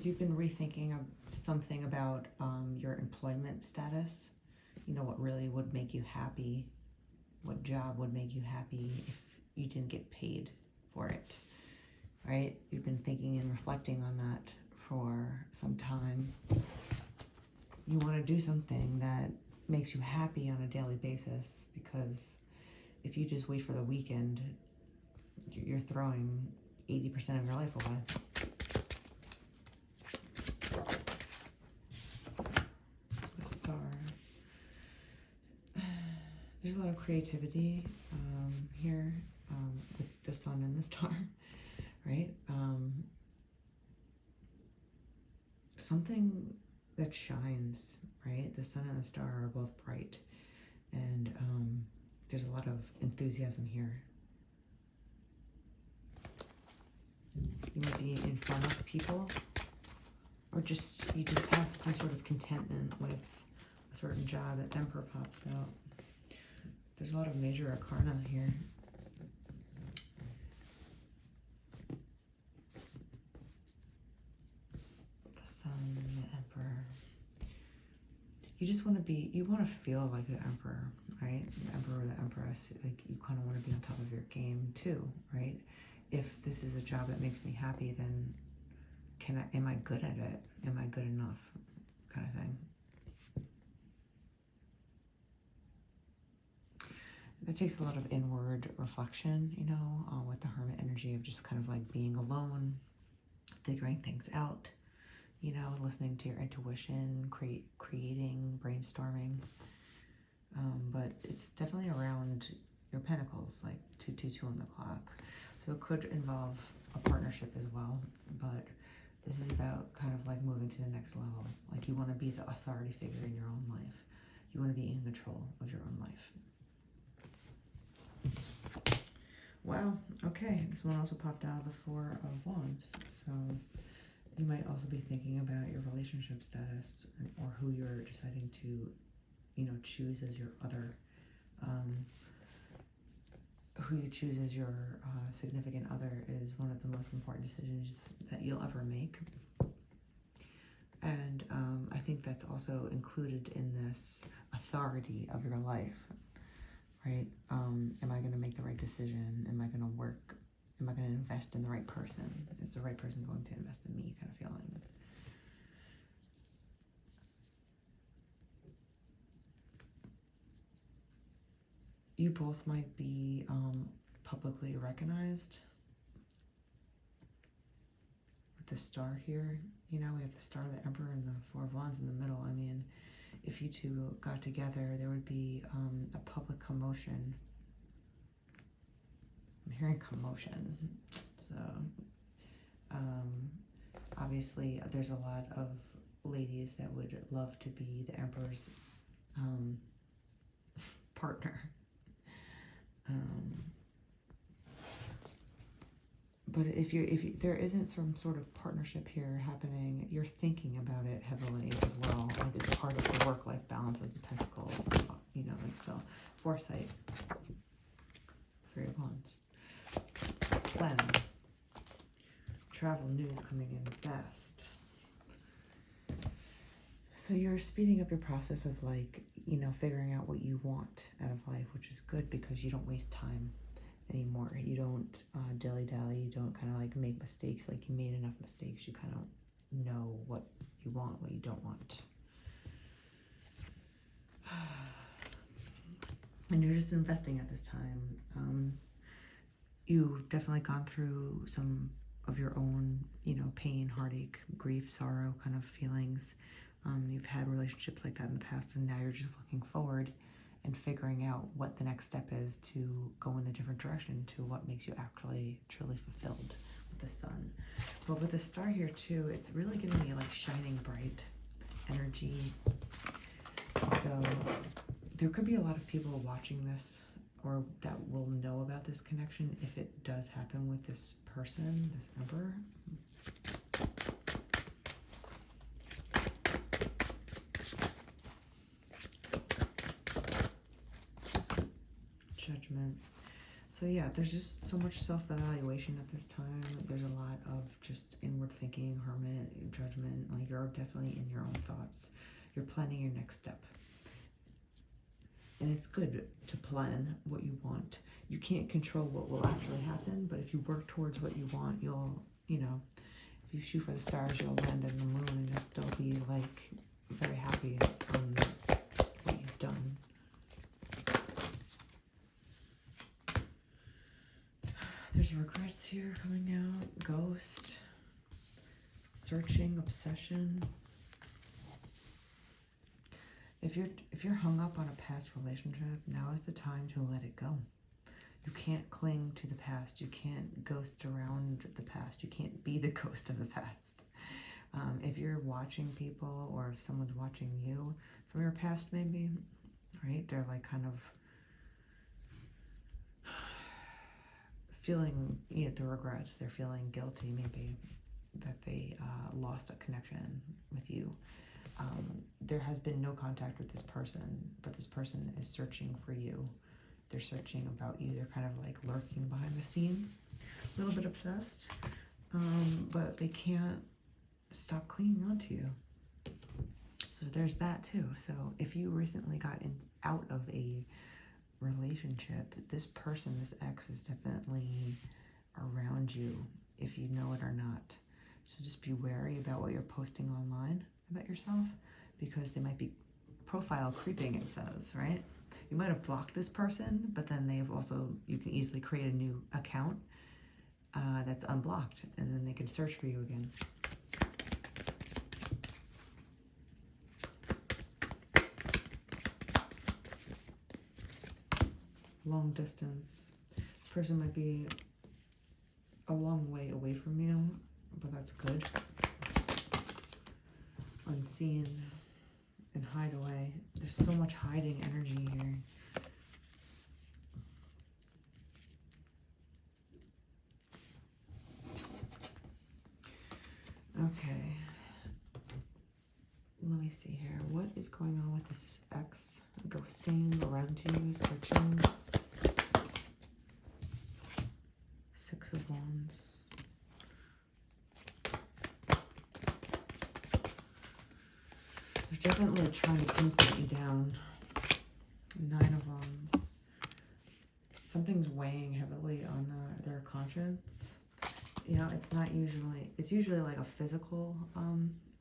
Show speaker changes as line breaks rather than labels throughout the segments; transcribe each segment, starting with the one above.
you've been rethinking of something about your employment status, you know, what really would make you happy, what job would make you happy if you didn't get paid for it, right? You've been thinking and reflecting on that for some time. You want to do something that makes you happy on a daily basis, because if you just wait for the weekend, you're throwing 80% of your life away. The star. There's a lot of creativity here with the sun and the star, right? Something that shines, right? The sun and the star are both bright, and there's a lot of enthusiasm here. You might be in front of people, or just you just have some sort of contentment with a certain job. The Emperor pops out. There's a lot of major arcana here. The Sun, the Emperor. You just want to be, you want to feel like the Emperor, right? The Emperor or the Empress. Like, you kind of want to be on top of your game too, right? If this is a job that makes me happy, then am I good at it? Am I good enough? Kind of thing. That takes a lot of inward reflection, you know, with the Hermit energy of just kind of like being alone, figuring things out, you know, listening to your intuition, creating, brainstorming. But it's definitely around your pentacles, like 222 on the clock. So it could involve a partnership as well, but this is about kind of like moving to the next level. Like, you want to be the authority figure in your own life. You want to be in control of your own life. Wow, okay, this one also popped out of the Four of Wands. So you might also be thinking about your relationship status, or who you're deciding to, you know, choose as your other. Who you choose as your significant other is one of the most important decisions that you'll ever make. And I think that's also included in this authority of your life, right? Am I going to make the right decision? Am I going to work? Am I going to invest in the right person? Is the right person going to invest in me, kind of feeling? You both might be publicly recognized. With the star here, you know, we have the star, the Emperor, and the Four of Wands in the middle. I mean, if you two got together, there would be a public commotion. I'm hearing commotion. So, obviously, there's a lot of ladies that would love to be the Emperor's partner. But if there isn't some sort of partnership here happening, you're thinking about it heavily as well. Like, it's part of the work-life balance as the Pentacles, you know, and still foresight. Three of Wands. Planning. Travel news coming in fast. So you're speeding up your process of, like, you know, figuring out what you want out of life, which is good because you don't waste time anymore. You don't dilly-dally. You don't kind of like make mistakes. Like, you made enough mistakes. You kind of know what you want, what you don't want. And you're just investing at this time. You've definitely gone through some of your own, you know, pain, heartache, grief, sorrow kind of feelings. You've had relationships like that in the past, and now you're just looking forward and figuring out what the next step is to go in a different direction, to what makes you actually truly fulfilled with the sun. But with the star here too, it's really giving me like shining bright energy. So there could be a lot of people watching this, or that will know about this connection if it does happen with this person, this Emperor. Judgment. So yeah, there's just so much self-evaluation at this time. There's a lot of just inward thinking, hermit, judgment. Like, you're definitely in your own thoughts. You're planning your next step. And it's good to plan what you want. You can't control what will actually happen, but if you work towards what you want, you'll, you know, if you shoot for the stars, you'll land on the moon, and you'll still be, like, very happy on what you've done. There's regrets here coming out. Ghost. Searching. Obsession. If you're hung up on a past relationship, now is the time to let it go. You can't cling to the past. You can't ghost around the past. You can't be the ghost of the past. If you're watching people, or if someone's watching you from your past, maybe, right? They're like kind of feeling, you know, the regrets. They're feeling guilty, maybe, that they lost a connection with you. There has been no contact with this person, but this person is searching for you. They're searching about you. They're kind of like lurking behind the scenes, a little bit obsessed, but they can't stop clinging on to you. So there's that too. So if you recently got out of a relationship, this person, this ex, is definitely around you, if you know it or not. So just be wary about what you're posting online about yourself, because they might be profile creeping, it says, right? You might have blocked this person, but then they have also, you can easily create a new account that's unblocked, and then they can search for you again. Long distance. This person might be a long way away from you, but that's good. Unseen and hide away. There's so much hiding energy here. Okay. Let me see here. What is going on with this ex? Ghosting around you, searching. Six of Wands. They're definitely trying to pinpoint you down. Nine of Wands. Something's weighing heavily on their conscience. You know, it's usually like a physical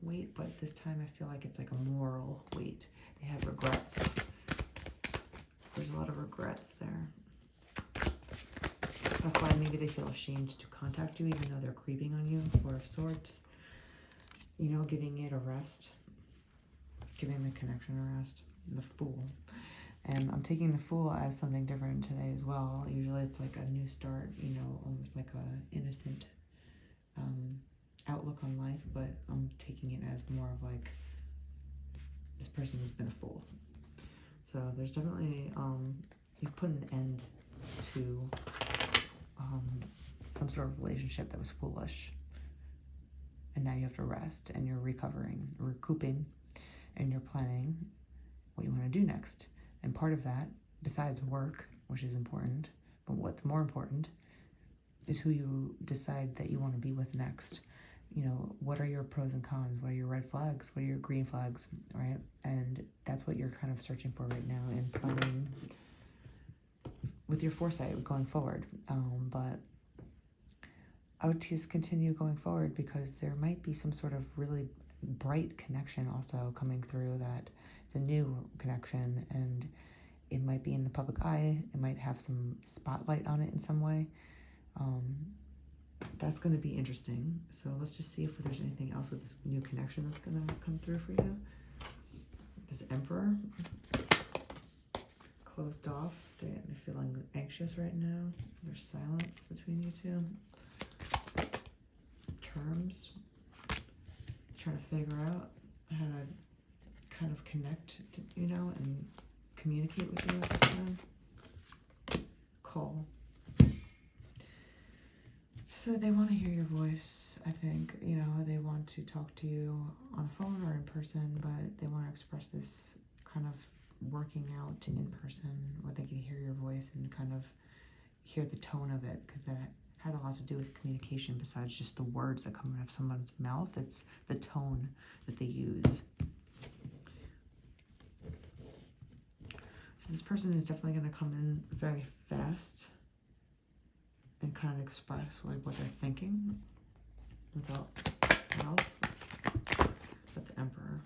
weight, but this time I feel like it's like a moral weight. They have regrets. There's a lot of regrets there. That's why maybe they feel ashamed to contact you, even though they're creeping on you. Four of Swords. You know, giving it a rest. Giving the connection a rest. The Fool. And I'm taking the Fool as something different today as well. Usually it's like a new start, you know, almost like a innocent outlook on life, but I'm taking it as more of like, this person has been a fool. So there's definitely, you've put an end to some sort of relationship that was foolish. And now you have to rest, and you're recovering, recouping, and you're planning what you want to do next. And part of that, besides work, which is important, but what's more important is who you decide that you want to be with next. You know, what are your pros and cons? What are your red flags? What are your green flags, right? And that's what you're kind of searching for right now and planning with your foresight going forward. But I would just continue going forward, because there might be some sort of really bright connection also coming through, that it's a new connection, and it might be in the public eye. It might have some spotlight on it in some way. That's going to be interesting. So let's just see if there's anything else with this new connection that's going to come through for you. This Emperor. Closed off. They're feeling anxious right now. There's silence between you two. Terms. Trying to figure out how to kind of connect, to, you know, and communicate with you at this time. Call. So they want to hear your voice, I think. You know, they want to talk to you on the phone or in person, but they want to express this kind of working out in person, where they can hear your voice and kind of, hear the tone of it, because that has a lot to do with communication besides just the words that come out of someone's mouth. It's the tone that they use. So this person is definitely going to come in very fast and kind of express like what they're thinking without else. But the Emperor.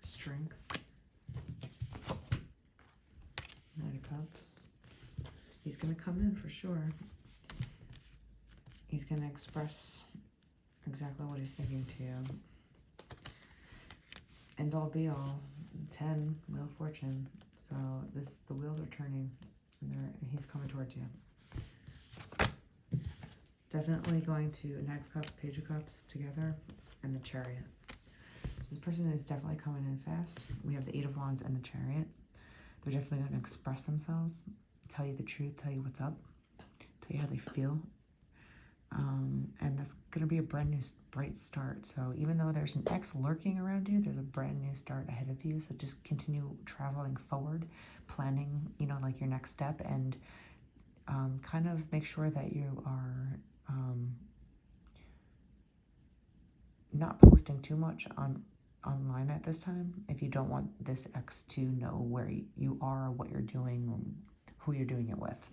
Strength. Knight of Cups. He's going to come in for sure. He's going to express exactly what he's thinking to you. End all be all. 10, Wheel of Fortune. So the wheels are turning, and he's coming towards you. Definitely going to Knight of Cups, Page of Cups together, and the Chariot. So this person is definitely coming in fast. We have the Eight of Wands and the Chariot. They're definitely going to express themselves, tell you the truth, tell you what's up, tell you how they feel. And that's going to be a brand new, bright start. So even though there's an ex lurking around you, there's a brand new start ahead of you. So just continue traveling forward, planning, you know, like your next step, and kind of make sure that you are not posting too much online at this time if you don't want this ex to know where you are, what you're doing, who you're doing it with.